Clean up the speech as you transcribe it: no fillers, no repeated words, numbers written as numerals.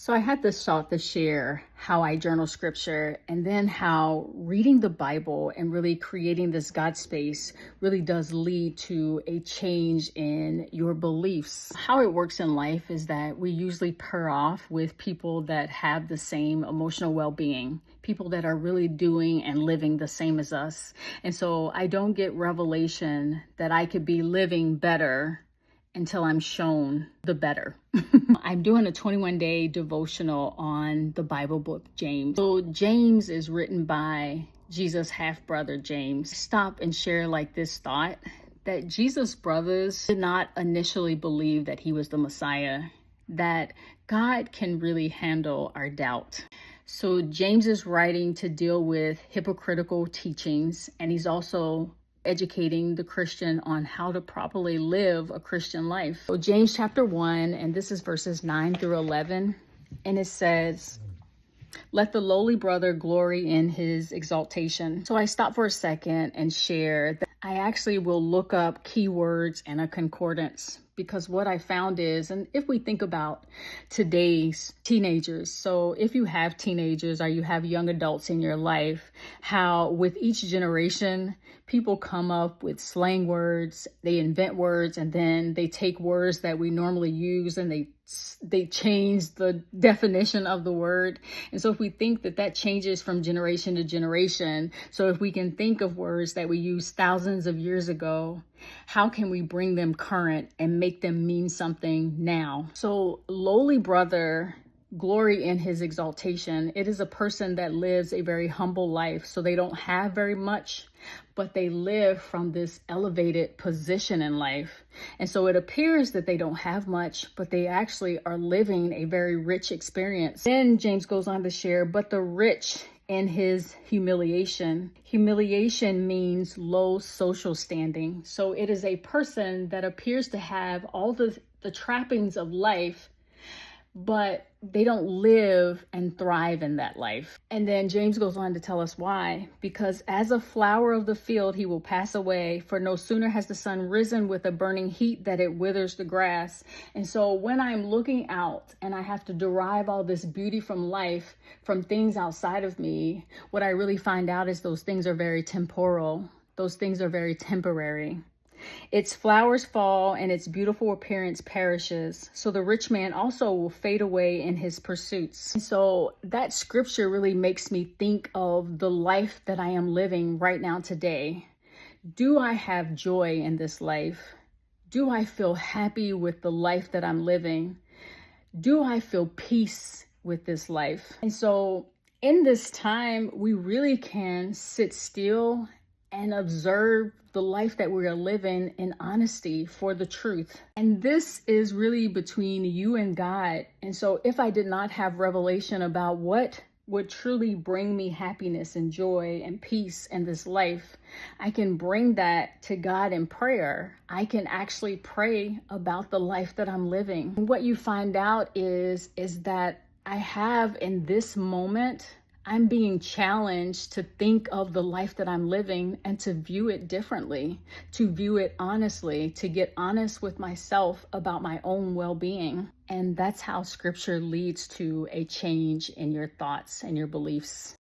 So I had this thought to share how I journal scripture and then how reading the Bible and really creating this God space really does lead to a change in your beliefs. How it works in life is that we usually pair off with people that have the same emotional well-being, people that are really doing and living the same as us. And so I don't get revelation that I could be living better until I'm shown the better. I'm doing a 21-day devotional on the Bible book, James. So James is written by Jesus' half-brother, James. Stop and share like this thought that Jesus' brothers did not initially believe that he was the Messiah, that God can really handle our doubt. So James is writing to deal with hypocritical teachings, and he's also educating the Christian on how to properly live a Christian life. So James chapter 1, and this is verses 9 through 11, and it says, "Let the lowly brother glory in his exaltation." So I stop for a second and share that I actually will look up keywords and a concordance, because what I found is, and if we think about today's teenagers, so if you have teenagers or you have young adults in your life, how with each generation, people come up with slang words, they invent words, and then they take words that we normally use and they change the definition of the word. And so if we think that that changes from generation to generation, so if we can think of words that we used thousands of years ago, how can we bring them current and make them mean something now? So lowly brother, glory in his exaltation. It is a person that lives a very humble life. So they don't have very much, but they live from this elevated position in life. And so it appears that they don't have much, but they actually are living a very rich experience. Then James goes on to share, but the rich in his humiliation. Humiliation means low social standing. So it is a person that appears to have all the trappings of life, but they don't live and thrive in that life. And then James goes on to tell us why. Because as a flower of the field, he will pass away. For no sooner has the sun risen with a burning heat that it withers the grass. And so when I'm looking out and I have to derive all this beauty from life, from things outside of me, what I really find out is those things are very temporal. Those things are very temporary. Its flowers fall and its beautiful appearance perishes. So the rich man also will fade away in his pursuits. And so that scripture really makes me think of the life that I am living right now today. Do I have joy in this life? Do I feel happy with the life that I'm living? Do I feel peace with this life? And so in this time, we really can sit still and observe the life that we are living in honesty for the truth. And this is really between you and God. And so if I did not have revelation about what would truly bring me happiness and joy and peace in this life, I can bring that to God in prayer. I can actually pray about the life that I'm living. And what you find out is that I have in this moment, I'm being challenged to think of the life that I'm living and to view it differently, to view it honestly, to get honest with myself about my own well-being. And that's how scripture leads to a change in your thoughts and your beliefs.